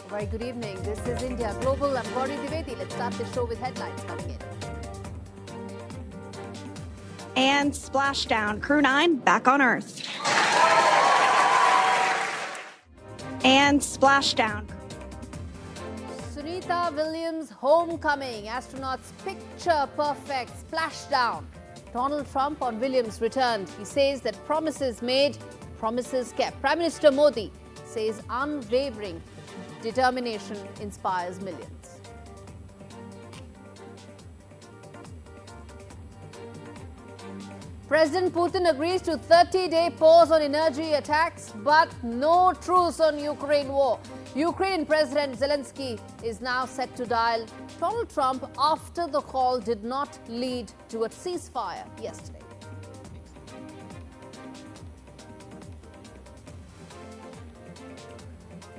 Very good evening. This is India Global. I'm Gaurie Dwivedi. Let's start the show with headlines coming in. And splashdown. Crew 9 back on Earth. And splashdown. Sunita Williams' homecoming. Astronauts picture perfect splashdown. Donald Trump on Williams returned. He says that promises made, promises kept. Prime Minister Modi says unwavering determination inspires millions. President Putin agrees to 30-day pause on energy attacks, but no truce on Ukraine war. Ukrainian President Zelensky is now set to dial Donald Trump after the call did not lead to a ceasefire yesterday.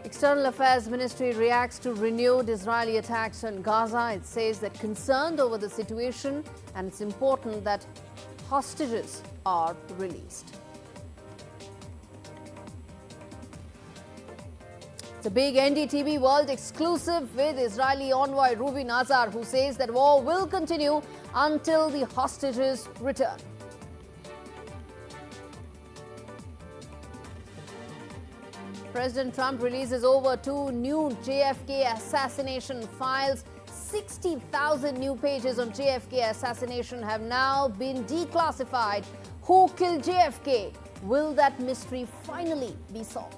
External Affairs Ministry reacts to renewed Israeli attacks on Gaza. It says that concerned over the situation and it's important that hostages are released. It's a big NDTV World exclusive with Israeli Envoy Reuven Azar, who says that war will continue until the hostages return. President Trump releases over 2 new JFK assassination files. 60,000 new pages on JFK assassination have now been declassified. Who killed JFK? Will that mystery finally be solved?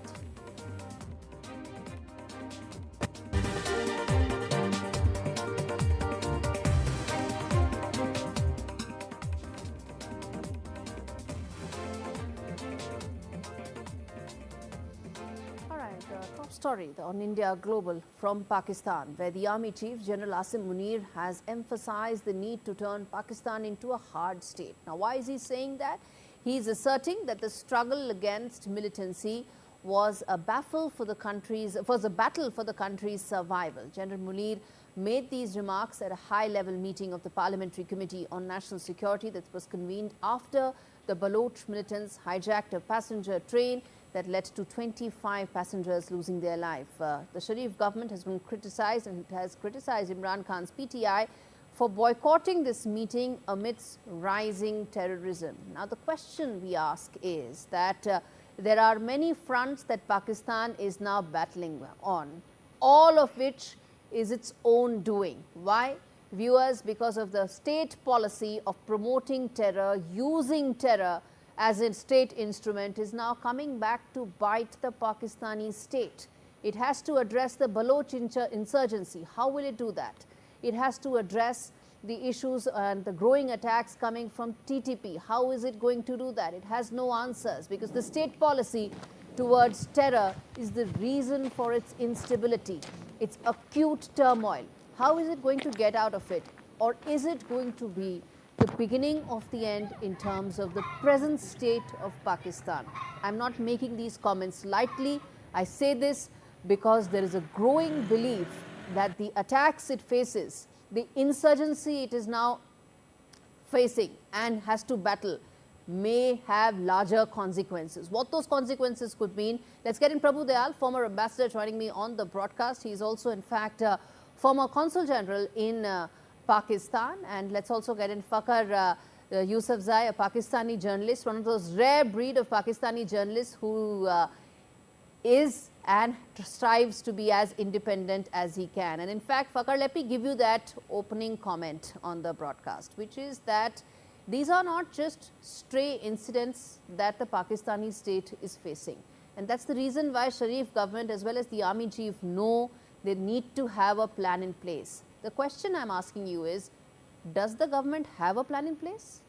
Top story on India Global from Pakistan, where the Army Chief General Asim Munir has emphasized the need to turn Pakistan into a hard state. Now, why is he saying that? He is asserting that the struggle against militancy was a battle for the country's survival. General Munir made these remarks at a high-level meeting of the Parliamentary Committee on National Security that was convened after the Baloch militants hijacked a passenger train that led to 25 passengers losing their life. The Sharif government has been criticized and has criticized Imran Khan's PTI for boycotting this meeting amidst rising terrorism. Now, the question we ask is that there are many fronts that Pakistan is now battling on, all of which is its own doing. Why? Viewers, because of the state policy of promoting terror, using terror as a state instrument, is now coming back to bite the Pakistani state. It has to address the Baloch insurgency. How will it do that? It has to address the issues and the growing attacks coming from TTP. How is it going to do that? It has no answers, because the state policy towards terror is the reason for its instability, its acute turmoil. How is it going to get out of it? Or is it going to be the beginning of the end in terms of the present state of Pakistan? I'm not making these comments lightly. I say this because there is a growing belief that the attacks it faces, the insurgency it is now facing and has to battle, may have larger consequences. What those consequences could mean, let's get in Prabhu Dayal, former ambassador, joining me on the broadcast. He is also, in fact, former Consul General in Pakistan. And let's also get in Fakhar Yousafzai, a Pakistani journalist, one of those rare breed of Pakistani journalists who is and strives to be as independent as he can. And in fact, Fakhar, let me give you that opening comment on the broadcast, which is that these are not just stray incidents that the Pakistani state is facing. And that's the reason why Sharif government as well as the army chief know they need to have a plan in place. The question I'm asking you is, does the government have a plan in place?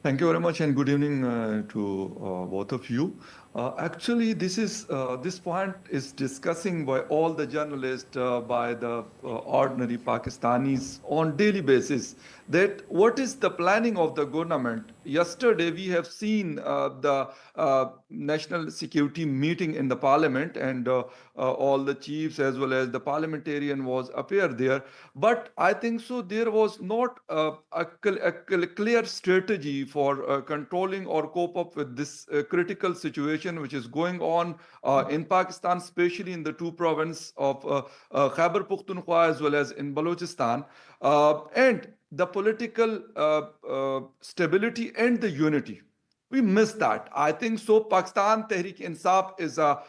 Thank you very much, and good evening to both of you. Actually, this point is discussing by all the journalists, by the ordinary Pakistanis on daily basis, that what is the planning of the government yesterday we have seen the national security meeting in the parliament, and all the chiefs as well as the parliamentarian was appear there. But I think so there was not a clear strategy for controlling or cope up with this critical situation which is going on in Pakistan, especially in the two provinces of Khyber Pakhtunkhwa as well as in Balochistan, and the political stability and the unity. We miss that. I think so. Pakistan Tehreek Insaf is a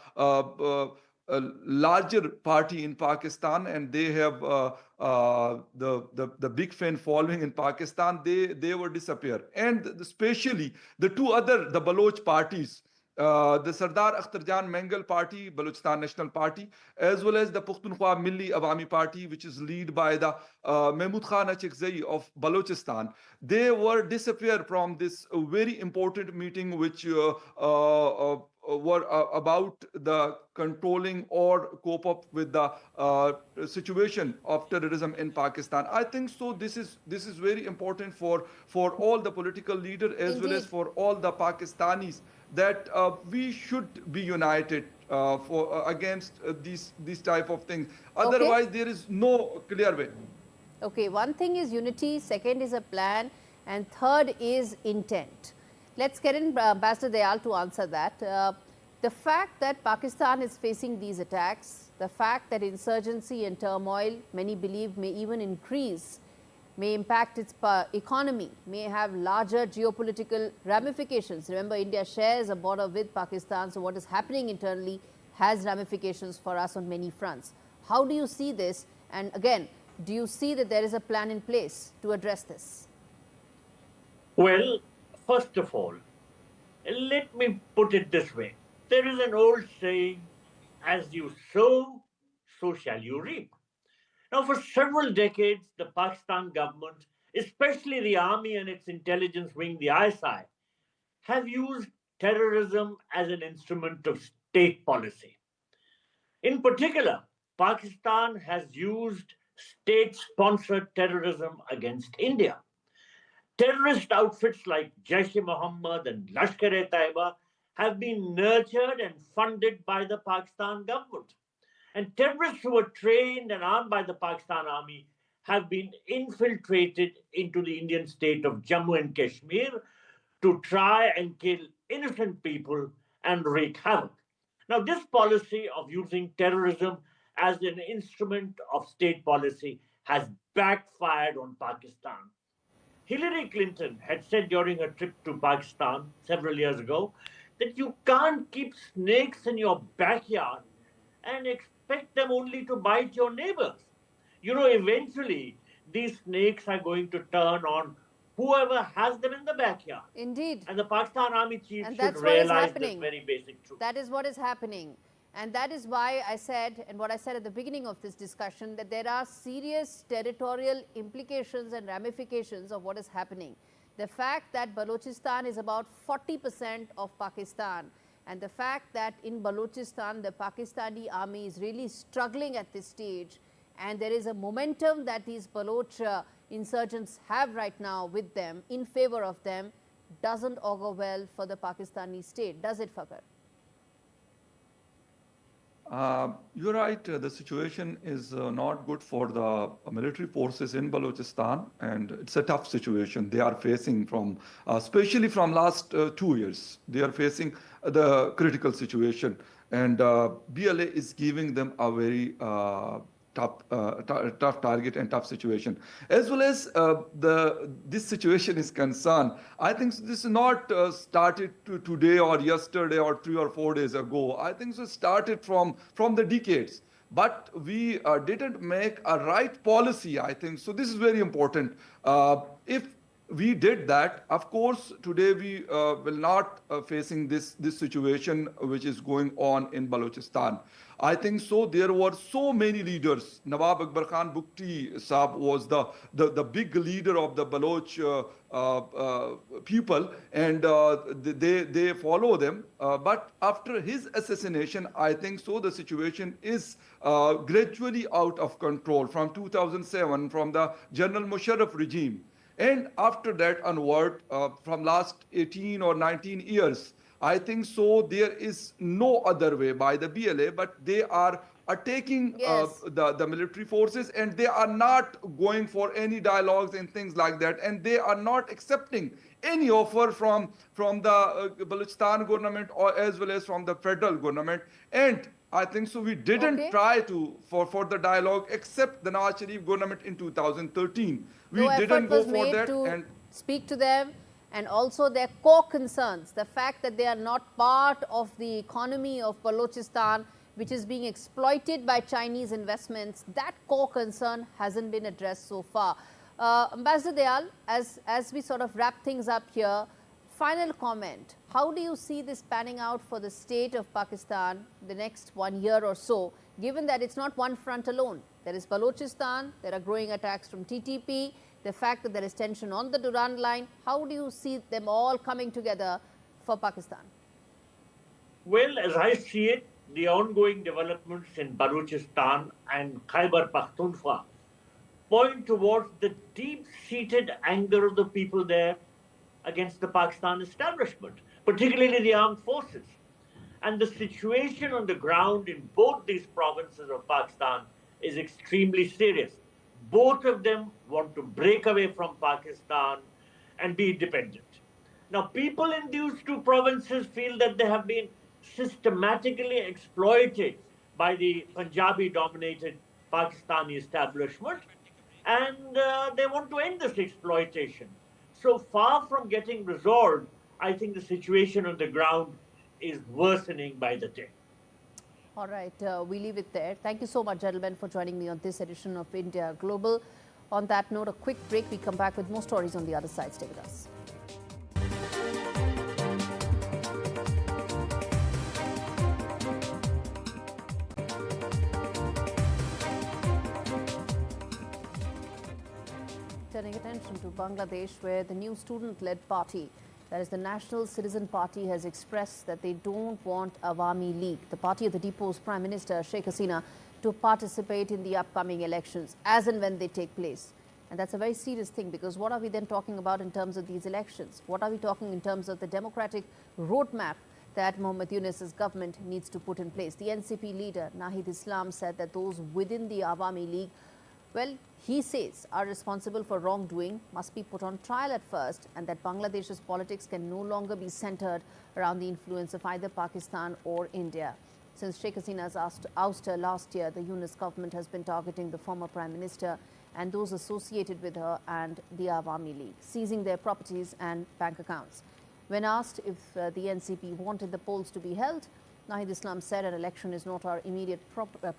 larger party in Pakistan, and they have the big fan following in Pakistan. They were disappear, and especially the two other the Baloch parties, the Sardar Akhtarjan Mangal Party, Balochistan National Party, as well as the Pukhtunkhwa Milli Awami Party, which is led by the Mahmud Khan Achikzai of Balochistan. They were disappeared from this very important meeting, which were about the controlling or cope up with the situation of terrorism in Pakistan. I think so. This is very important for all the political leaders as well as for all the Pakistanis, that we should be united for against these type of things. Otherwise, there is no clear way. Okay, one thing is unity, second is a plan, and third is intent. Let's get in Ambassador Dayal to answer that. The fact that Pakistan is facing these attacks, the fact that insurgency and turmoil, many believe, may even increase, may impact its economy, may have larger geopolitical ramifications. Remember, India shares a border with Pakistan, so what is happening internally has ramifications for us on many fronts. How do you see this? And again, do you see that there is a plan in place to address this? Well, first of all, let me put it this way. There is an old saying, as you sow, so shall you reap. Now, for several decades, the Pakistan government, especially the army and its intelligence wing, the ISI, have used terrorism as an instrument of state policy. In particular, Pakistan has used state-sponsored terrorism against India. Terrorist outfits like Jaish-e-Mohammed and Lashkar-e-Taiba have been nurtured and funded by the Pakistan government. And terrorists who were trained and armed by the Pakistan army have been infiltrated into the Indian state of Jammu and Kashmir to try and kill innocent people and wreak havoc. Now, this policy of using terrorism as an instrument of state policy has backfired on Pakistan. Hillary Clinton had said during her trip to Pakistan several years ago that you can't keep snakes in your backyard and expect them only to bite your neighbors. You know, eventually, these snakes are going to turn on whoever has them in the backyard. Indeed. And the Pakistan Army chief And should that's what is realize happening. this very basic truth. That is what is happening. And that is why I said, and what I said at the beginning of this discussion, that there are serious territorial implications and ramifications of what is happening. The fact that Balochistan is about 40% of Pakistan, and the fact that in Balochistan, the Pakistani army is really struggling at this stage, and there is a momentum that these Baloch insurgents have right now with them, in favor of them, doesn't augur well for the Pakistani state, does it, Fakhar? You're right. The situation is not good for the military forces in Balochistan, and it's a tough situation they are facing from, especially from last 2 years. They are facing the critical situation, and BLA is giving them a very tough target and tough situation. As well as this situation is concerned, I think this is not started today or yesterday or 3 or 4 days ago. I think it started from the decades. But we didn't make a right policy, I think. So this is very important. If we did that, of course, today we will not facing this situation which is going on in Balochistan. I think so. There were so many leaders. Nawab Akbar Khan Bukti Saab was the big leader of the Baloch people, and they follow them. But after his assassination, I think so the situation is gradually out of control from 2007, from the General Musharraf regime. And after that onward, from last 18 or 19 years, I think so there is no other way by the BLA, but they are attacking Yes. the military forces, and they are not going for any dialogues and things like that, and they are not accepting any offer from the Balochistan government or as well as from the federal government. And I think so we didn't Okay. try to for the dialogue except the Nawaz Sharif government in 2013. No We didn't effort go was for made that. to And speak to them, and also their core concerns, the fact that they are not part of the economy of Balochistan, which is being exploited by Chinese investments, that core concern hasn't been addressed so far. Ambassador Dayal, as we sort of wrap things up here, final comment. How do you see this panning out for the state of Pakistan the next 1 year or so, given that it's not one front alone? There is Balochistan, there are growing attacks from TTP, the fact that there is tension on the Durand line. How do you see them all coming together for Pakistan? Well, as I see it, the ongoing developments in Balochistan and Khyber Pakhtunkhwa point towards the deep-seated anger of the people there against the Pakistan establishment, particularly the armed forces. And the situation on the ground in both these provinces of Pakistan is extremely serious. Both of them want to break away from Pakistan and be independent. Now, people in these two provinces feel that they have been systematically exploited by the Punjabi-dominated Pakistani establishment, and they want to end this exploitation. So far from getting resolved, I think the situation on the ground is worsening by the day. All right, we leave it there. Thank you so much, gentlemen, for joining me on this edition of India Global. On that note, a quick break. We come back with more stories on the other side. Stay with us. Turning attention to Bangladesh, where the new student-led party, that is the National Citizen Party, has expressed that they don't want Awami League, the party of the deposed Prime Minister Sheikh Hasina, to participate in the upcoming elections as and when they take place. And that's a very serious thing, because what are we then talking about in terms of these elections? What are we talking in terms of the democratic roadmap that Mohammad Yunus's government needs to put in place? The NCP leader, Nahid Islam, said that those within the Awami League, well, he says, are responsible for wrongdoing must be put on trial at first, and that Bangladesh's politics can no longer be centered around the influence of either Pakistan or India. Since Sheikh Hasina's ouster last year, the Yunus government has been targeting the former Prime Minister and those associated with her and the Awami League, seizing their properties and bank accounts. When asked if the NCP wanted the polls to be held, Nahid Islam said an election is not our immediate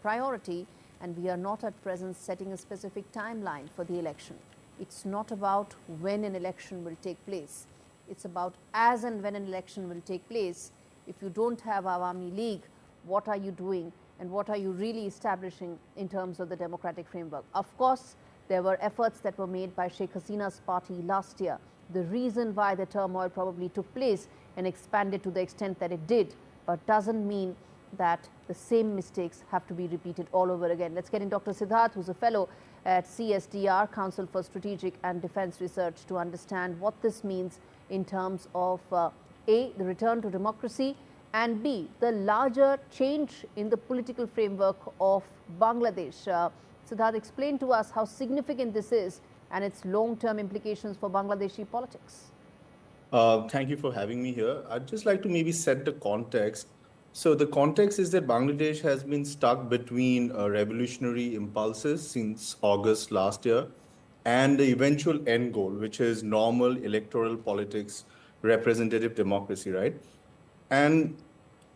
priority, and we are not at present setting a specific timeline for the election. It's not about when an election will take place. It's about as and when an election will take place. If you don't have Awami League, what are you doing and what are you really establishing in terms of the democratic framework? Of course, there were efforts that were made by Sheikh Hasina's party last year. The reason why the turmoil probably took place and expanded to the extent that it did, but doesn't mean that the same mistakes have to be repeated all over again. Let's get in Dr. Siddharth, who's a fellow at CSDR, Council for Strategic and Defense Research, to understand what this means in terms of A, the return to democracy, and B, the larger change in the political framework of Bangladesh. Siddharth, explain to us how significant this is and its long-term implications for Bangladeshi politics. Thank you for having me here. I'd just like to maybe set the context. So the context is that Bangladesh has been stuck between revolutionary impulses since August last year and the eventual end goal, which is normal electoral politics, representative democracy, right? And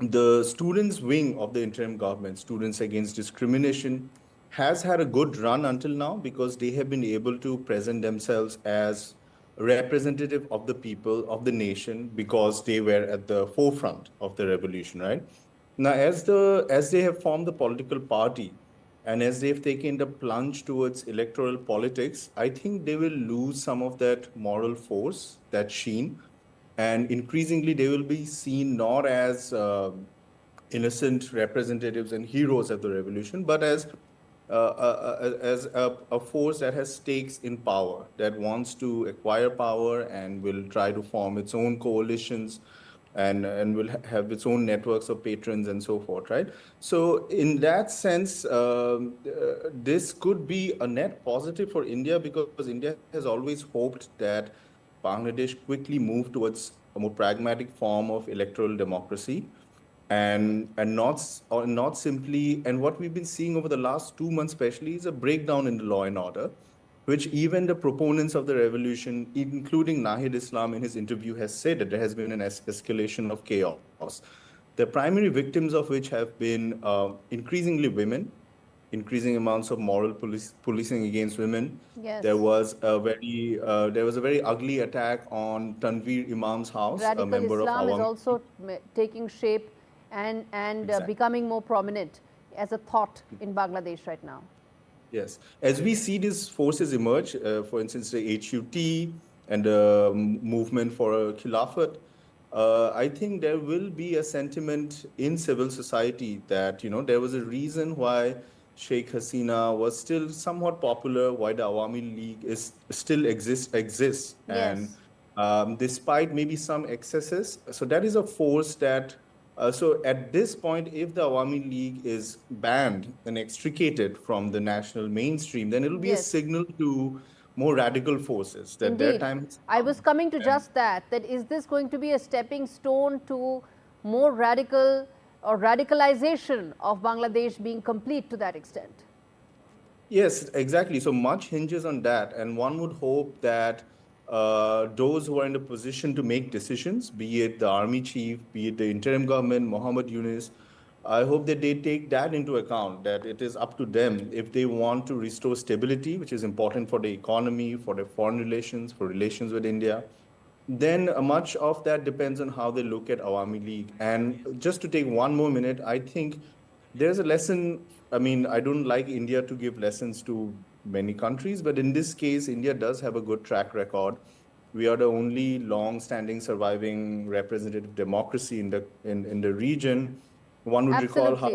the students' wing of the interim government, Students Against Discrimination, has had a good run until now because they have been able to present themselves as representative of the people of the nation because they were at the forefront of the revolution, right? Now, as they have formed the political party and as they've taken the plunge towards electoral politics, I think they will lose some of that moral force, that sheen, and increasingly they will be seen not as innocent representatives and heroes of the revolution, but as as a force that has stakes in power, that wants to acquire power and will try to form its own coalitions and will have its own networks of patrons and so forth, right? So in that sense, this could be a net positive for India because India has always hoped that Bangladesh quickly move towards a more pragmatic form of electoral democracy and not simply, and what we've been seeing over the last 2 months especially is a breakdown in the law and order, which even the proponents of the revolution, including Nahid Islam in his interview, has said that there has been an escalation of chaos. The primary victims of which have been increasingly women, increasing amounts of moral policing against women. Yes. There was a very ugly attack on Tanveer Imam's house, a Radical member Islam of is Awami. also taking shape and Exactly. becoming more prominent as a thought in Bangladesh right now. Yes. As we see these forces emerge, for instance, the HUT and the movement for a Khilafat, I think there will be a sentiment in civil society that, there was a reason why Sheikh Hasina was still somewhat popular, why the Awami League still exists, Yes. and despite maybe some excesses. So that is a force that so at this point, if the Awami League is banned and extricated from the national mainstream, then it will be a Yes. signal to more radical forces that their Indeed. time has I come. was coming to just that is this going to be a stepping stone to more radical or radicalization of Bangladesh being complete to that extent? Yes, exactly. So much hinges on that. And one would hope that those who are in the position to make decisions, be it the army chief, be it the interim government, Mohammed Yunus, I hope that they take that into account, that it is up to them if they want to restore stability, which is important for the economy, for their foreign relations, for relations with India. Then much of that depends on how they look at Awami League. And just to take one more minute, I think there's a lesson. I mean, I don't like India to give lessons to many countries, but in this case, India does have a good track record. We are the only long-standing surviving representative democracy in the region. One would recall how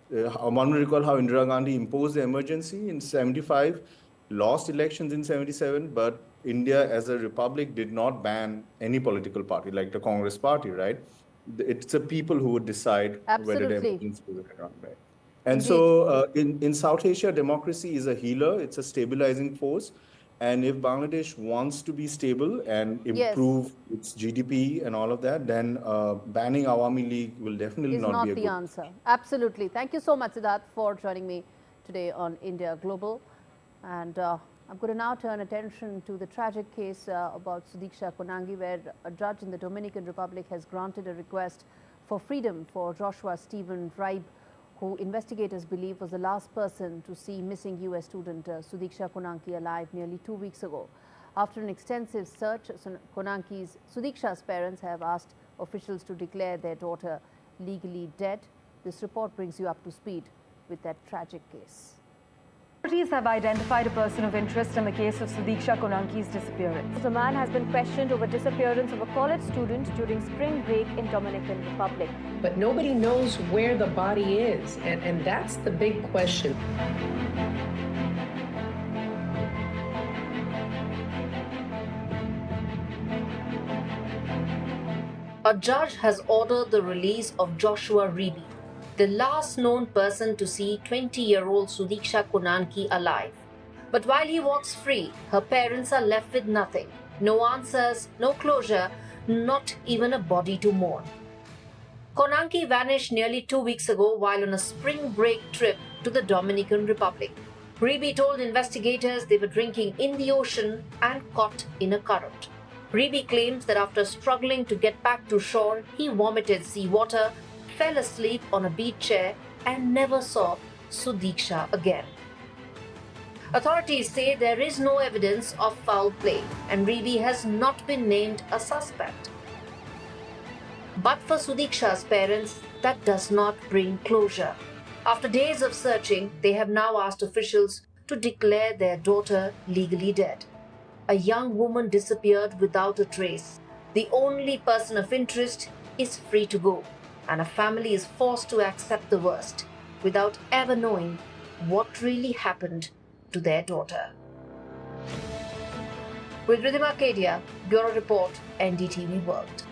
Indira Gandhi imposed the emergency in 75, lost elections in 77, but India as a republic did not ban any political party like the Congress party, right? It's the people who would decide whether the Absolutely. emergency was around, right? And Indeed. so in South Asia, democracy is a healer. It's a stabilizing force. And if Bangladesh wants to be stable and Yes. improve its GDP and all of that, then banning Awami League will definitely Is not not be a the good answer. Absolutely. Thank you so much, Siddharth, for joining me today on India Global. And I'm going to now turn attention to the tragic case about Sudiksha Konangi, where a judge in the Dominican Republic has granted a request for freedom for Joshua Stephen Ribe, who investigators believe was the last person to see missing US student Sudiksha Konangi alive nearly 2 weeks ago. After an extensive search, Sudiksha's parents have asked officials to declare their daughter legally dead. This report brings you up to speed with that tragic case. Authorities have identified a person of interest in the case of Sudiksha Konanki's disappearance. The man has been questioned over disappearance of a college student during spring break in Dominican Republic. But nobody knows where the body is, and that's the big question. A judge has ordered the release of Joshua Ribe, the last known person to see 20-year-old Sudiksha Konanki alive. But while he walks free, her parents are left with nothing. No answers, no closure, not even a body to mourn. Konanki vanished nearly 2 weeks ago while on a spring break trip to the Dominican Republic. Ribe told investigators they were drinking in the ocean and caught in a current. Ribe claims that after struggling to get back to shore, he vomited seawater, fell asleep on a beach chair and never saw Sudiksha again. Authorities say there is no evidence of foul play and Ribe has not been named a suspect. But for Sudiksha's parents, that does not bring closure. After days of searching, they have now asked officials to declare their daughter legally dead. A young woman disappeared without a trace. The only person of interest is free to go, and a family is forced to accept the worst without ever knowing what really happened to their daughter. With Rhythm Arcadia, Bureau Report, NDTV World.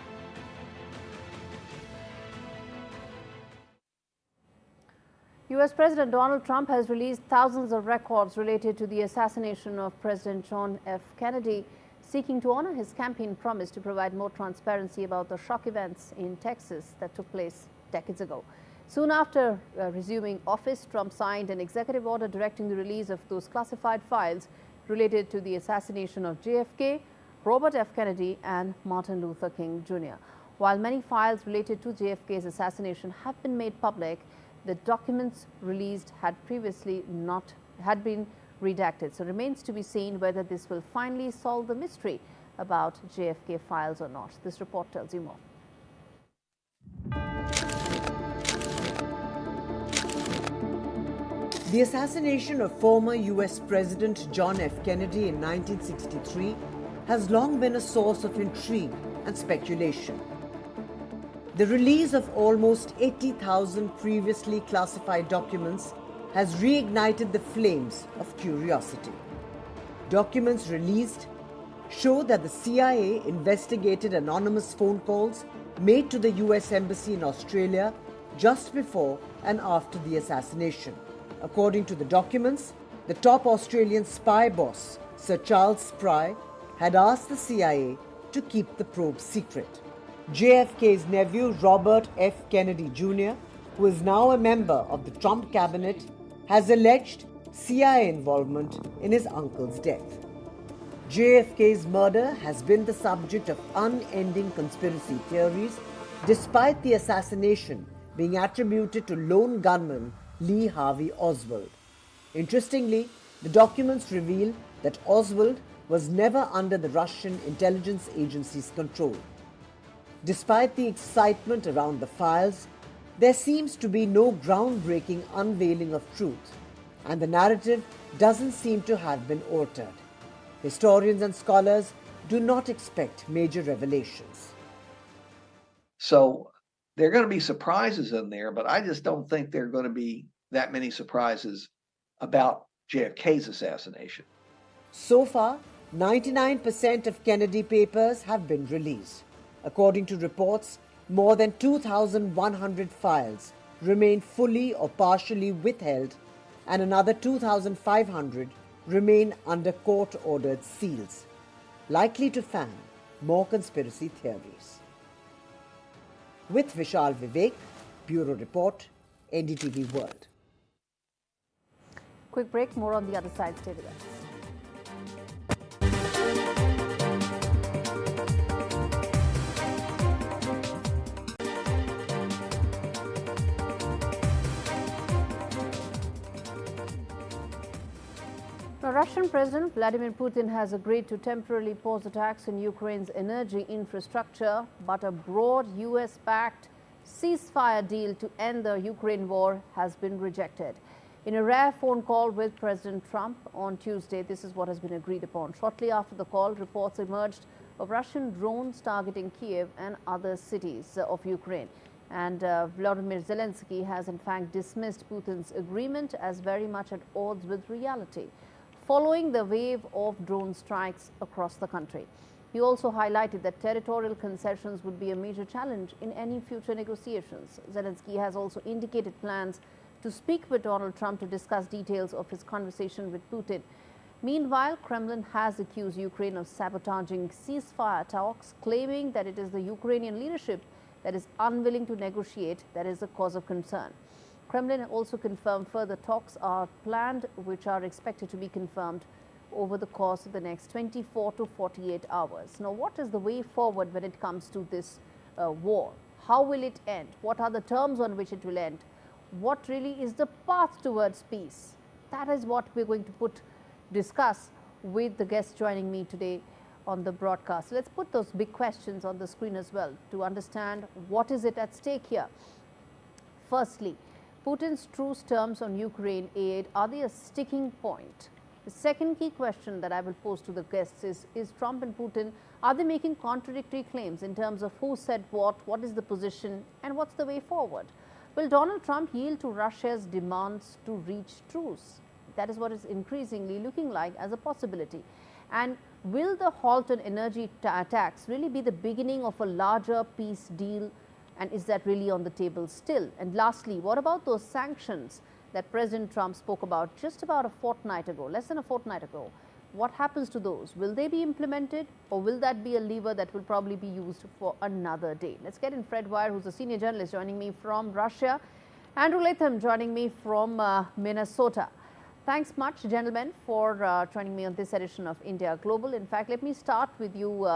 US President Donald Trump has released thousands of records related to the assassination of President John F. Kennedy, seeking to honor his campaign promise to provide more transparency about the shock events in Texas that took place decades ago. Soon after resuming office, Trump signed an executive order directing the release of those classified files related to the assassination of JFK, Robert F. Kennedy, and Martin Luther King Jr. While many files related to JFK's assassination have been made public, the documents released had previously had been redacted. So it remains to be seen whether this will finally solve the mystery about JFK files or not. This report tells you more. The assassination of former US President John F. Kennedy in 1963 has long been a source of intrigue and speculation. The release of almost 80,000 previously classified documents has reignited the flames of curiosity. Documents released show that the CIA investigated anonymous phone calls made to the US Embassy in Australia just before and after the assassination. According to the documents, the top Australian spy boss, Sir Charles Spry, had asked the CIA to keep the probe secret. JFK's nephew, Robert F. Kennedy Jr., who is now a member of the Trump cabinet, has alleged CIA involvement in his uncle's death. JFK's murder has been the subject of unending conspiracy theories, despite the assassination being attributed to lone gunman Lee Harvey Oswald. Interestingly, the documents reveal that Oswald was never under the Russian intelligence agency's control. Despite the excitement around the files, there seems to be no groundbreaking unveiling of truth, and the narrative doesn't seem to have been altered. Historians and scholars do not expect major revelations. So there are going to be surprises in there, but I just don't think there are going to be that many surprises about JFK's assassination. So far, 99% of Kennedy papers have been released. According to reports, more than 2,100 files remain fully or partially withheld, and another 2,500 remain under court-ordered seals, likely to fan more conspiracy theories. With Vishal Vivek, Bureau Report, NDTV World. Quick break, more on the other side. Stay with us. Russian President Vladimir Putin has agreed to temporarily pause attacks on Ukraine's energy infrastructure, but a broad US-backed ceasefire deal to end the Ukraine war has been rejected. In a rare phone call with President Trump on Tuesday, this is what has been agreed upon. Shortly after the call, reports emerged of Russian drones targeting Kiev and other cities of Ukraine. And Volodymyr Zelensky has in fact dismissed Putin's agreement as very much at odds with reality, following the wave of drone strikes across the country. He also highlighted that territorial concessions would be a major challenge in any future negotiations. Zelensky has also indicated plans to speak with Donald Trump to discuss details of his conversation with Putin. Meanwhile, Kremlin has accused Ukraine of sabotaging ceasefire talks, claiming that it is the Ukrainian leadership that is unwilling to negotiate that is a cause of concern. Kremlin also confirmed further talks are planned, which are expected to be confirmed over the course of the next 24 to 48 hours. Now, what is the way forward when it comes to this war? How will it end? What are the terms on which it will end? What really is the path towards peace? That is what we're going to discuss with the guests joining me today on the broadcast. Let's put those big questions on the screen as well to understand what is it at stake here. Firstly, Putin's truce terms on Ukraine aid, are they a sticking point? The second key question that I will pose to the guests is Trump and Putin, are they making contradictory claims in terms of who said what is the position, and what's the way forward? Will Donald Trump yield to Russia's demands to reach truce? That is what is increasingly looking like as a possibility. And will the halt on energy attacks really be the beginning of a larger peace deal? And is that really on the table still? And lastly, what about those sanctions that President Trump spoke about just about a fortnight ago, less than a fortnight ago? What happens to those? Will they be implemented, or will that be a lever that will probably be used for another day? Let's get in Fred Wire, who's a senior journalist, joining me from Russia. Andrew Latham joining me from Minnesota. Thanks much, gentlemen, for joining me on this edition of India Global. In fact, let me start with you,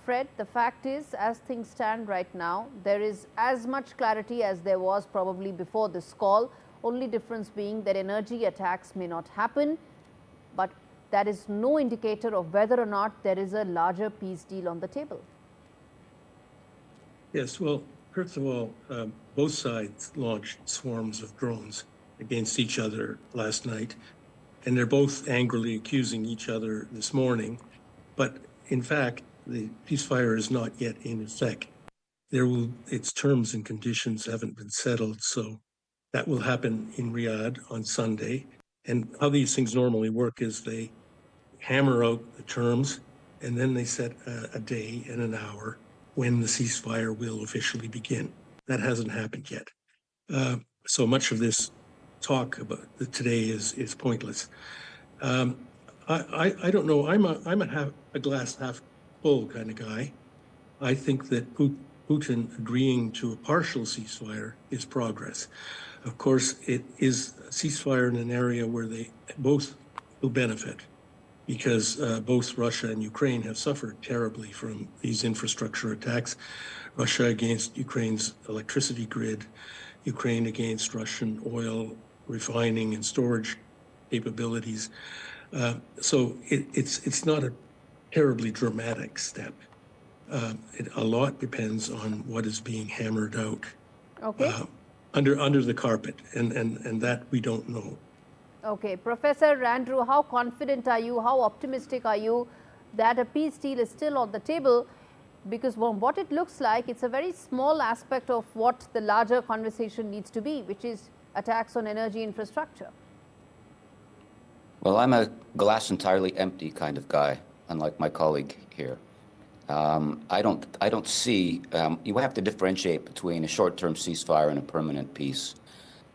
Fred. The fact is, as things stand right now, there is as much clarity as there was probably before this call. Only difference being that energy attacks may not happen, but that is no indicator of whether or not there is a larger peace deal on the table. Yes, well, first of all, both sides launched swarms of drones against each other last night, and they're both angrily accusing each other this morning. But in fact, the ceasefire is not yet in effect. Its terms and conditions haven't been settled, so that will happen in Riyadh on Sunday. And how these things normally work is they hammer out the terms, and then they set a day and an hour when the ceasefire will officially begin. That hasn't happened yet. So much of this talk about today is pointless. I don't know. I'm a glass half full kind of guy. I think that Putin agreeing to a partial ceasefire is progress. Of course, it is a ceasefire in an area where they both will benefit, because both Russia and Ukraine have suffered terribly from these infrastructure attacks. Russia against Ukraine's electricity grid, Ukraine against Russian oil refining and storage capabilities. So it's not a terribly dramatic step. A lot depends on what is being hammered out. Okay. Under the carpet, and that we don't know. Okay, Professor Andrew, how confident are you, how optimistic are you that a peace deal is still on the table? Because from what it looks like, it's a very small aspect of what the larger conversation needs to be, which is attacks on energy infrastructure. Well, I'm a glass entirely empty kind of guy, unlike my colleague here. I don't see, you have to differentiate between a short-term ceasefire and a permanent peace.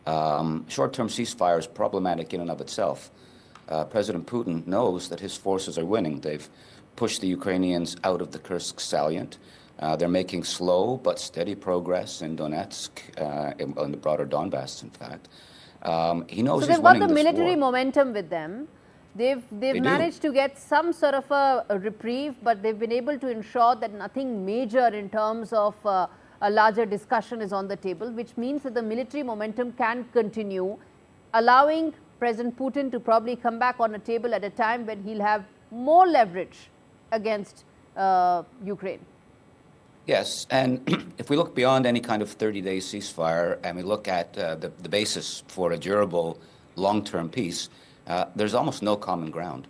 Short-term ceasefire is problematic in and of itself. President Putin knows that his forces are winning. They've pushed the Ukrainians out of the Kursk salient. They're making slow but steady progress in Donetsk, in the broader Donbass, in fact. He knows so he's they've got winning the this military war. momentum with them. They've managed to get some sort of a reprieve, but they've been able to ensure that nothing major in terms of a larger discussion is on the table, which means that the military momentum can continue, allowing President Putin to probably come back on a table at a time when he'll have more leverage against Ukraine. Yes, and if we look beyond any kind of 30-day ceasefire and we look at the basis for a durable long-term peace, there's almost no common ground.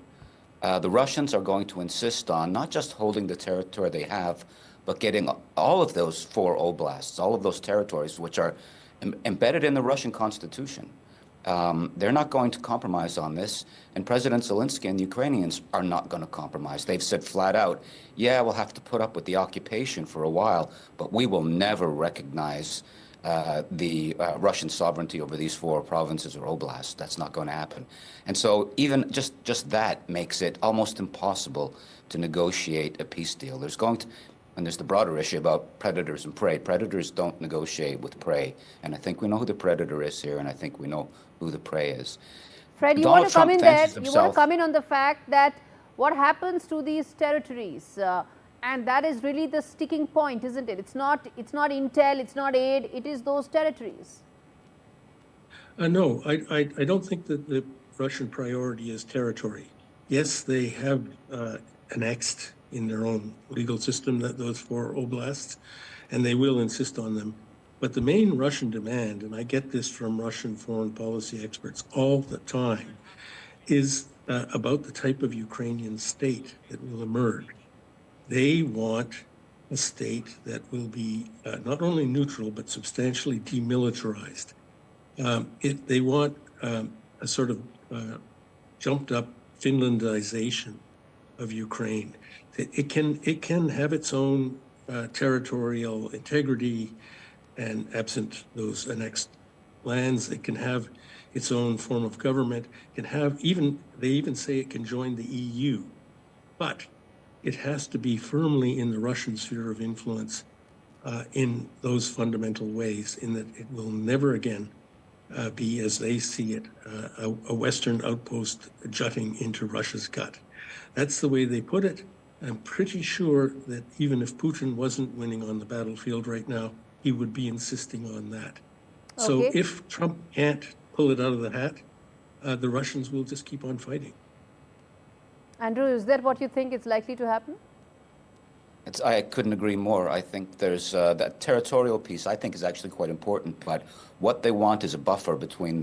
The Russians are going to insist on not just holding the territory they have, but getting all of those 4 oblasts, all of those territories which are embedded in the Russian constitution. They're not going to compromise on this, and President Zelensky and the Ukrainians are not going to compromise. They've said flat out, yeah, we'll have to put up with the occupation for a while, but we will never recognize the Russian sovereignty over these 4 provinces or oblasts. That's not going to happen. And so even just that makes it almost impossible to negotiate a peace deal. And there's the broader issue about predators and prey. Predators don't negotiate with prey. And I think we know who the predator is here, and I think we know who the prey is. Fred, you want to come in there? You want to come in on the fact that what happens to these territories? And that is really the sticking point, isn't it? It's not intel, it's not aid, it is those territories. No, I don't think that the Russian priority is territory. Yes, they have annexed in their own legal system those 4 oblasts, and they will insist on them. But the main Russian demand, and I get this from Russian foreign policy experts all the time, is about the type of Ukrainian state that will emerge. They want a state that will be not only neutral, but substantially demilitarized. They want a sort of jumped up Finlandization of Ukraine. It can have its own territorial integrity, and absent those annexed lands, it can have its own form of government. It can have they even say it can join the EU, but it has to be firmly in the Russian sphere of influence in those fundamental ways, in that it will never again be, as they see it, a Western outpost jutting into Russia's gut. That's the way they put it. I'm pretty sure that even if Putin wasn't winning on the battlefield right now, he would be insisting on that. Okay. So if Trump can't pull it out of the hat, the Russians will just keep on fighting. Andrew, is that what you think is likely to happen? I couldn't agree more. I think there's that territorial piece, I think, is actually quite important. But what they want is a buffer between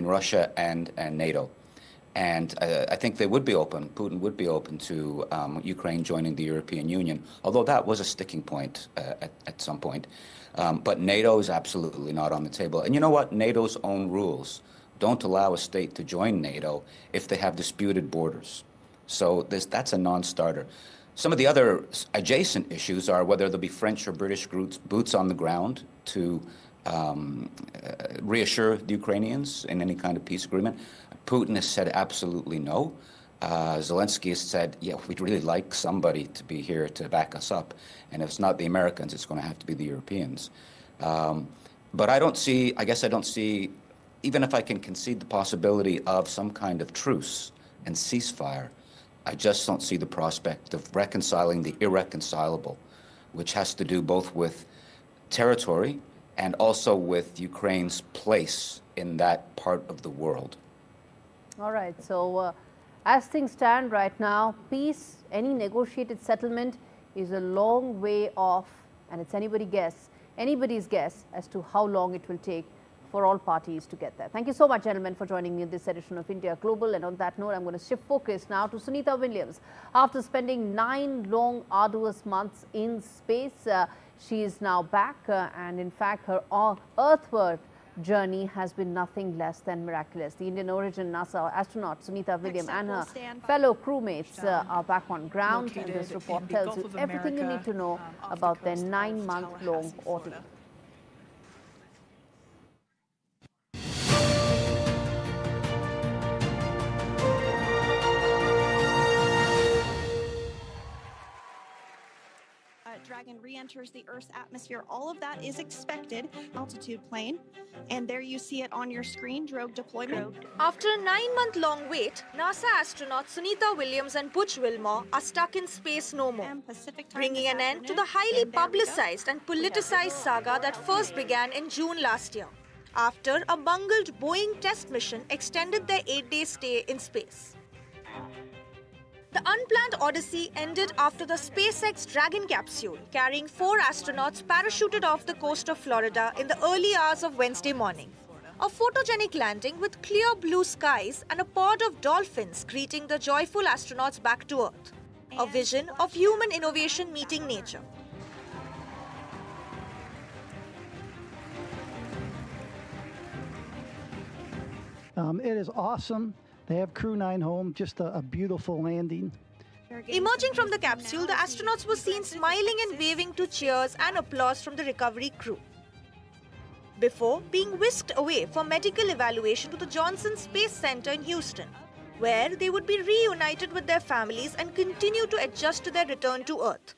Russia and NATO. And I think they would be open, Putin would be open to Ukraine joining the European Union, although that was a sticking point at some point. But NATO is absolutely not on the table. And you know what? NATO's own rules don't allow a state to join NATO if they have disputed borders. So that's a non-starter. Some of the other adjacent issues are whether there'll be French or British boots on the ground to reassure the Ukrainians in any kind of peace agreement. Putin has said absolutely no. Zelensky has said, yeah, we'd really like somebody to be here to back us up. And if it's not the Americans, it's going to have to be the Europeans. But I don't see, even if I can concede the possibility of some kind of truce and ceasefire, I just don't see the prospect of reconciling the irreconcilable, which has to do both with territory and also with Ukraine's place in that part of the world. All right. So as things stand right now, peace, any negotiated settlement is a long way off, and it's anybody's guess as to how long it will take for all parties to get there. Thank you so much, gentlemen, for joining me in this edition of India Global. And on that note, I'm going to shift focus now to Sunita Williams. After spending 9 long, arduous months in space, she is now back. And in fact, her earthward journey has been nothing less than miraculous. The Indian origin NASA astronaut Sunita Williams and her fellow crewmates are back on ground. And this report tells you everything you need to know about their 9-month-long ordeal. Dragon re-enters the Earth's atmosphere. All of that is expected. Altitude plane. And there you see it on your screen, drogue deployment. After a 9-month-long wait, NASA astronauts Sunita Williams and Butch Wilmore are stuck in space no more, bringing an end to the highly publicized and politicized saga that first began in June last year, after a bungled Boeing test mission extended their 8-day stay in space. The unplanned odyssey ended after the SpaceX Dragon capsule, carrying 4 astronauts, parachuted off the coast of Florida in the early hours of Wednesday morning. A photogenic landing with clear blue skies and a pod of dolphins greeting the joyful astronauts back to Earth. A vision of human innovation meeting nature. It is awesome. They have Crew 9 home, just a beautiful landing. Emerging from the capsule, the astronauts were seen smiling and waving to cheers and applause from the recovery crew, before being whisked away for medical evaluation to the Johnson Space Center in Houston, where they would be reunited with their families and continue to adjust to their return to Earth.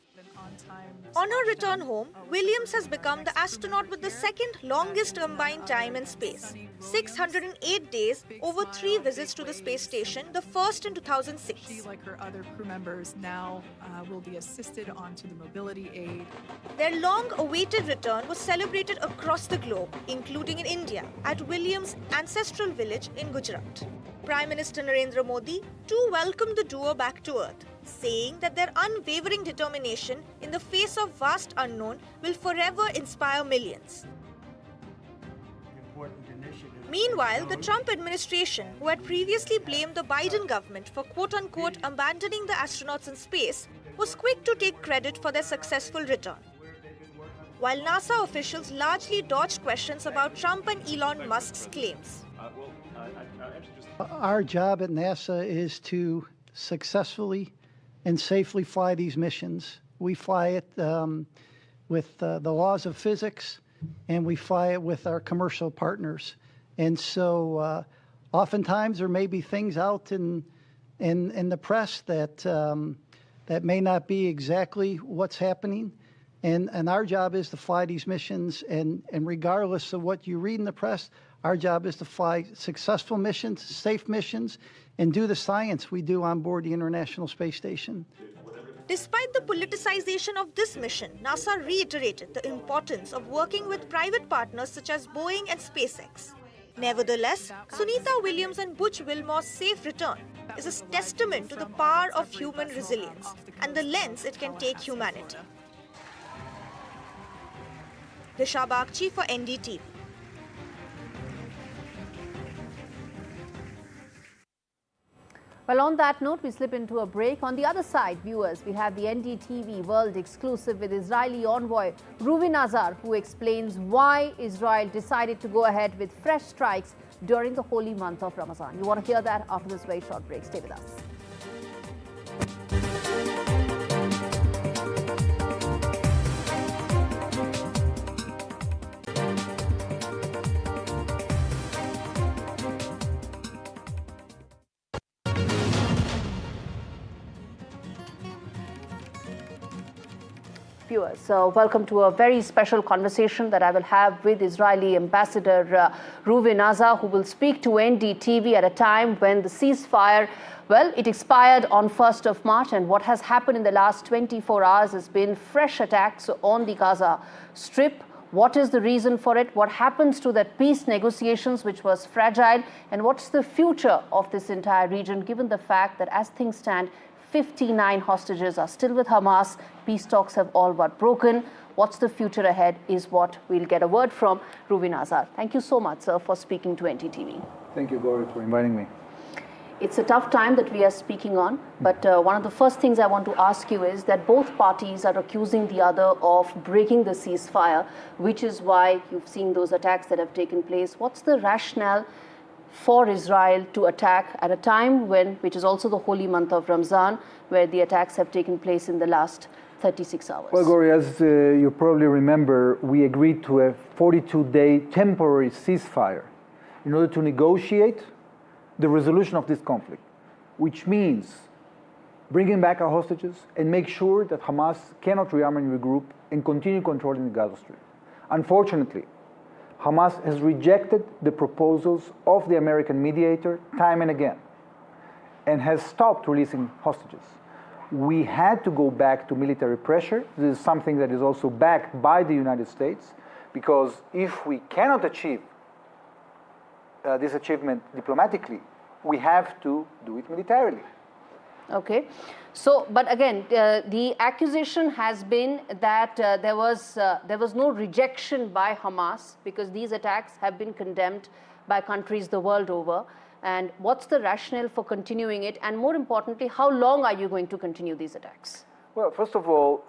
On her return home, Williams has become the astronaut with the second longest combined time in space, 608 days over 3 visits to the space station, the first in 2006. She, like her other crew members, now will be assisted onto the mobility aid. Their long-awaited return was celebrated across the globe, including in India, at Williams' ancestral village in Gujarat. Prime Minister Narendra Modi too welcomed the duo back to Earth, saying that their unwavering determination in the face of vast unknown will forever inspire millions. Meanwhile, the Trump administration, who had previously blamed the Biden government for quote-unquote abandoning the astronauts in space, was quick to take credit for their successful return. While NASA officials largely dodged questions about Trump and Elon Musk's claims. Our job at NASA is to successfully and safely fly these missions. We fly it with the laws of physics, and we fly it with our commercial partners. And so oftentimes there may be things out in the press that may not be exactly what's happening. And our job is to fly these missions, and regardless of what you read in the press, our job is to fly successful missions, safe missions, and do the science we do on board the International Space Station. Despite the politicization of this mission, NASA reiterated the importance of working with private partners such as Boeing and SpaceX. Nevertheless, Sunita Williams and Butch Wilmore's safe return is a testament to the power of human resilience and the lengths it can take humanity. Disha Bagchi for NDTV. Well, on that note, we slip into a break. On the other side, viewers, we have the NDTV World exclusive with Israeli envoy Reuven Azar, who explains why Israel decided to go ahead with fresh strikes during the holy month of Ramadan. You want to hear that after this very short break. Stay with us. Viewers, so welcome to a very special conversation that I will have with Israeli Ambassador Reuven Azar, who will speak to NDTV at a time when the ceasefire, well, it expired on 1st of March, and what has happened in the last 24 hours has been fresh attacks on the Gaza Strip. What is the reason for it? What happens to that peace negotiations, which was fragile? And what's the future of this entire region, given the fact that as things stand, 59 hostages are still with Hamas. Peace talks have all but broken. What's the future ahead is what we'll get a word from Reuven Azar. Thank you so much, sir, for speaking to NDTV. Thank you, Gaurie, for inviting me. It's a tough time that we are speaking on, but one of the first things I want to ask you is that both parties are accusing the other of breaking the ceasefire, which is why you've seen those attacks that have taken place. What's the rationale for Israel to attack at a time when, which is also the holy month of Ramadan, where the attacks have taken place in the last 36 hours? Well, Gaurie, as you probably remember, we agreed to a 42-day temporary ceasefire in order to negotiate the resolution of this conflict, which means bringing back our hostages and make sure that Hamas cannot rearm and regroup and continue controlling the Gaza Strip. Unfortunately, Hamas has rejected the proposals of the American mediator time and again and has stopped releasing hostages. We had to go back to military pressure. This is something that is also backed by the United States, because if we cannot achieve this achievement diplomatically, we have to do it militarily. Okay. So, but again, the accusation has been that there was no rejection by Hamas, because these attacks have been condemned by countries the world over. And what's the rationale for continuing it? And more importantly, how long are you going to continue these attacks? Well, first of all,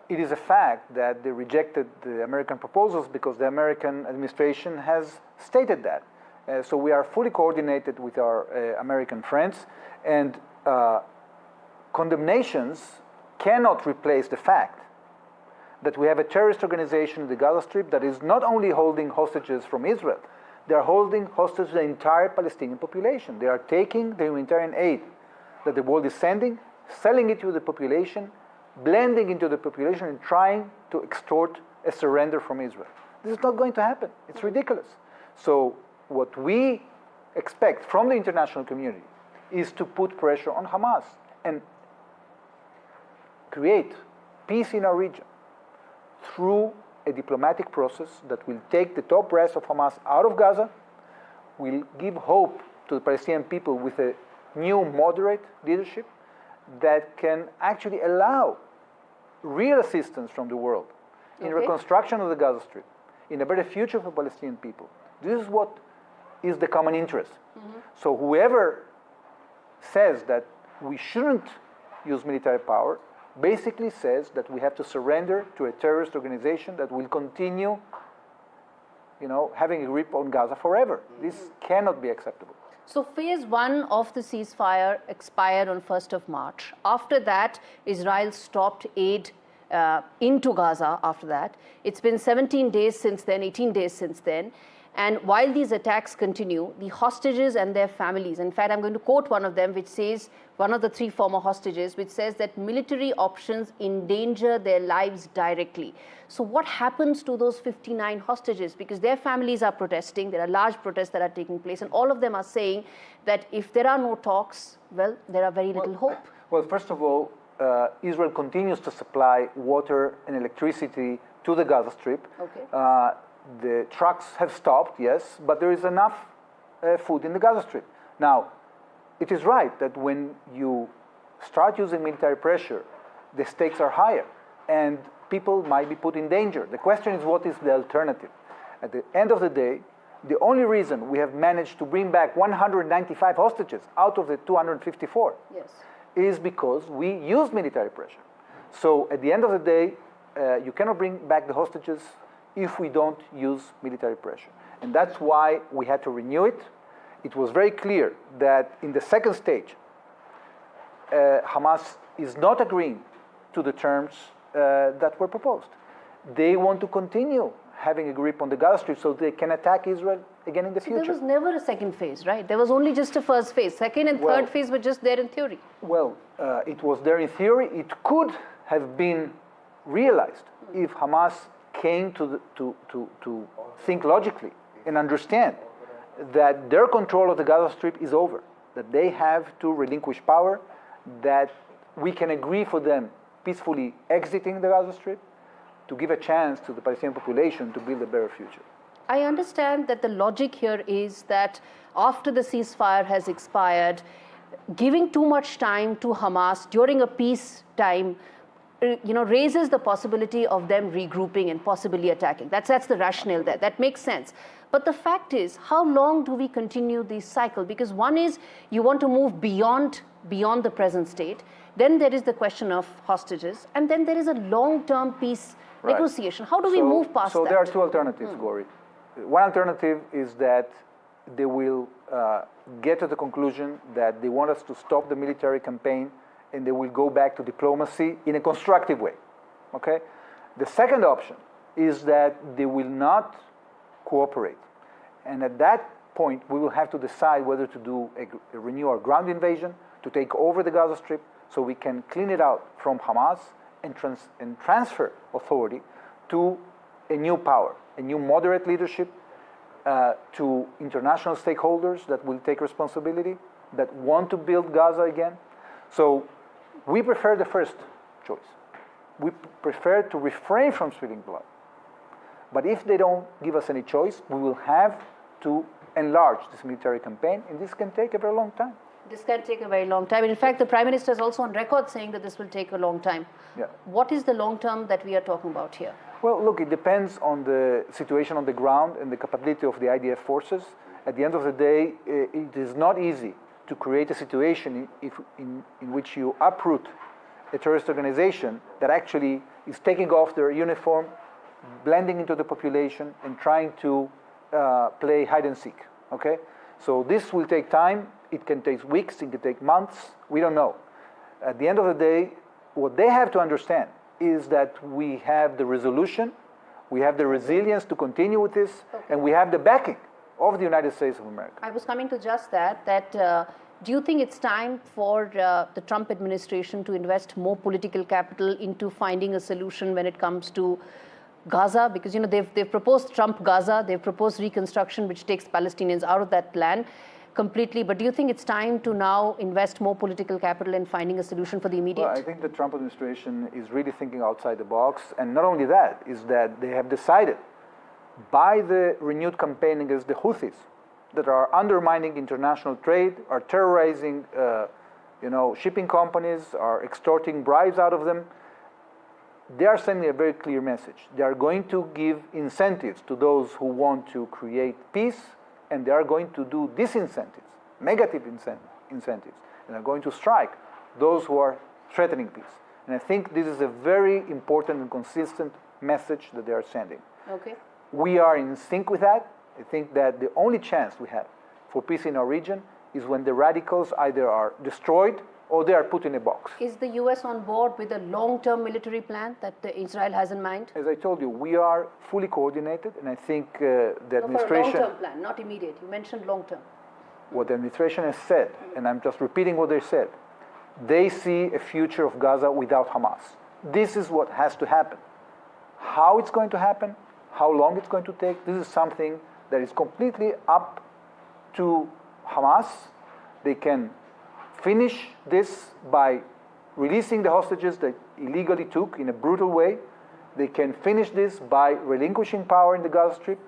it is a fact that they rejected the American proposals because the American administration has stated that. So we are fully coordinated with our American friends, and condemnations cannot replace the fact that we have a terrorist organization in the Gaza Strip that is not only holding hostages from Israel, they are holding hostage the entire Palestinian population. They are taking the humanitarian aid that the world is sending, selling it to the population, blending into the population, and trying to extort a surrender from Israel. This is not going to happen. It's ridiculous. So what we expect from the international community is to put pressure on Hamas and create peace in our region through a diplomatic process that will take the top brass of Hamas out of Gaza, will give hope to the Palestinian people with a new moderate leadership that can actually allow real assistance from the world in reconstruction of the Gaza Strip, in a better future for Palestinian people. This is what is the common interest. So whoever says that we shouldn't use military power basically says that we have to surrender to a terrorist organization that will continue, having a grip on Gaza forever. This cannot be acceptable. So phase 1 of the ceasefire expired on 1st of March. After that, Israel stopped aid into Gaza after that. It's been 17 days since then, 18 days since then. And while these attacks continue, the hostages and their families, in fact, I'm going to quote one of them, which says, one of the 3 former hostages, which says that military options endanger their lives directly. So what happens to those 59 hostages? Because their families are protesting, there are large protests that are taking place, and all of them are saying that if there are no talks, well, there are very little hope. Well, first of all, Israel continues to supply water and electricity to the Gaza Strip. Okay. The trucks have stopped, yes, but there is enough food in the Gaza Strip. Now, it is right that when you start using military pressure, the stakes are higher and people might be put in danger. The question is, what is the alternative? At the end of the day, the only reason we have managed to bring back 195 hostages out of the 254 is because we used military pressure. So at the end of the day, you cannot bring back the hostages if we don't use military pressure. And that's why we had to renew it. It was very clear that in the second stage, Hamas is not agreeing to the terms that were proposed. They want to continue having a grip on the Gaza Strip so they can attack Israel again in the future. There was never a second phase, right? There was only just a first phase. Second and third phase were just there in theory. Well, it was there in theory. It could have been realized if Hamas came to think logically and understand that their control of the Gaza Strip is over, that they have to relinquish power, that we can agree for them peacefully exiting the Gaza Strip to give a chance to the Palestinian population to build a better future. I understand that the logic here is that after the ceasefire has expired, giving too much time to Hamas during a peace time raises the possibility of them regrouping and possibly attacking. That's the rationale there. That makes sense. But the fact is, how long do we continue this cycle? Because one is you want to move beyond the present state. Then there is the question of hostages. And then there is a long-term peace negotiation. How do we move past that? So there are 2 alternatives, Gaurie. One alternative is that they will get to the conclusion that they want us to stop the military campaign and they will go back to diplomacy in a constructive way, okay? The second option is that they will not cooperate. And at that point, we will have to decide whether to do a renew our ground invasion, to take over the Gaza Strip so we can clean it out from Hamas and transfer authority to a new power, a new moderate leadership, to international stakeholders that will take responsibility, that want to build Gaza again. So we prefer the first choice. We prefer to refrain from spilling blood. But if they don't give us any choice, we will have to enlarge this military campaign, and this can take a very long time. This can take a very long time. In fact, the Prime Minister is also on record saying that this will take a long time. Yeah. What is the long term that we are talking about here? Well, look, it depends on the situation on the ground and the capability of the IDF forces. At the end of the day, it is not easy to create a situation in which you uproot a terrorist organization that actually is taking off their uniform, blending into the population, and trying to play hide and seek, okay? So this will take time. It can take weeks, it can take months, we don't know. At the end of the day, what they have to understand is that we have the resolution, we have the resilience to continue with this, and we have the backing of the United States of America. I was coming to just that do you think it's time for the Trump administration to invest more political capital into finding a solution when it comes to Gaza? Because they've proposed Trump Gaza, they've proposed reconstruction, which takes Palestinians out of that plan completely. But do you think it's time to now invest more political capital in finding a solution for the immediate? Well, I think the Trump administration is really thinking outside the box. And not only that, is that they have decided by the renewed campaign against the Houthis that are undermining international trade, are terrorizing shipping companies, are extorting bribes out of them. They are sending a very clear message. They are going to give incentives to those who want to create peace, and they are going to do disincentives, negative incentives, and are going to strike those who are threatening peace. And I think this is a very important and consistent message that they are sending. Okay. We are in sync with that. I think that the only chance we have for peace in our region is when the radicals either are destroyed or they are put in a box. Is the US on board with a long-term military plan that Israel has in mind? As I told you, we are fully coordinated, and I think the administration... For a long-term plan, not immediate. You mentioned long-term. What the administration has said, and I'm just repeating what they said, they see a future of Gaza without Hamas. This is what has to happen. How it's going to happen, how long it's going to take, this is something that is completely up to Hamas. They can finish this by releasing the hostages they illegally took in a brutal way. They can finish this by relinquishing power in the Gaza Strip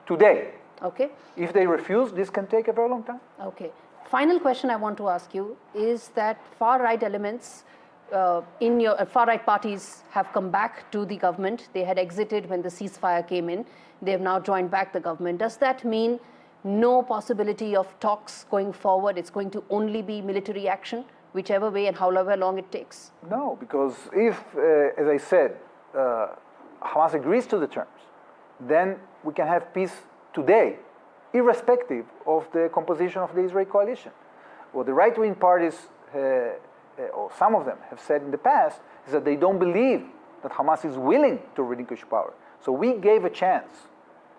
today. Okay. If they refuse, this can take a very long time. Okay. Final question I want to ask you is that far-right elements in your far-right parties have come back to the government. They had exited when the ceasefire came in. They have now joined back the government. Does that mean no possibility of talks going forward? It's going to only be military action, whichever way and however long it takes? No, because if, as I said, Hamas agrees to the terms, then we can have peace today, irrespective of the composition of the Israeli coalition. What the right-wing parties, or some of them, have said in the past is that they don't believe that Hamas is willing to relinquish power. So we gave a chance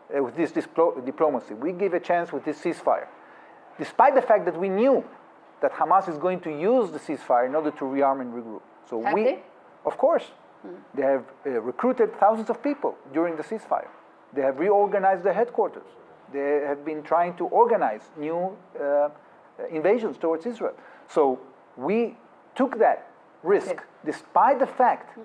with this diplomacy. We gave a chance with this ceasefire, despite the fact that we knew that Hamas is going to use the ceasefire in order to rearm and regroup. So have they? Of course. They have recruited thousands of people during the ceasefire. They have reorganized their headquarters. They have been trying to organize new invasions towards Israel. So we took that risk, despite the fact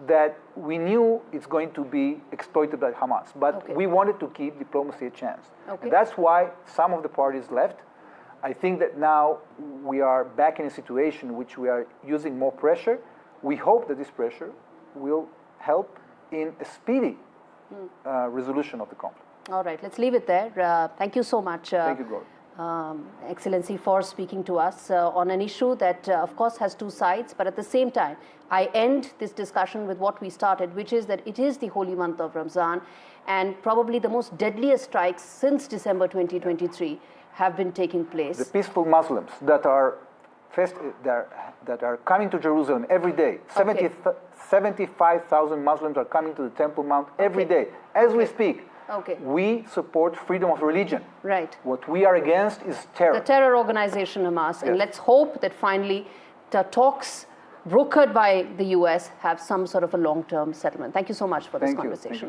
that we knew it's going to be exploited by Hamas. But we wanted to give diplomacy a chance. And that's why some of the parties left. I think that now we are back in a situation in which we are using more pressure. We hope that this pressure will help in a speedy resolution of the conflict. All right, let's leave it there. Thank you so much, Thank you, Gaurie. Excellency, for speaking to us on an issue that, of course, has two sides. But at the same time, I end this discussion with what we started, which is that it is the holy month of Ramzan, and probably the most deadliest strikes since December 2023 have been taking place. The peaceful Muslims that are coming to Jerusalem every day. 75,000 Muslims are coming to the Temple Mount every day. As we speak, we support freedom of religion. Right. What we are against is terror. The terror organization Hamas. And let's hope that finally the talks brokered by the US have some sort of a long-term settlement. Thank you so much for this conversation.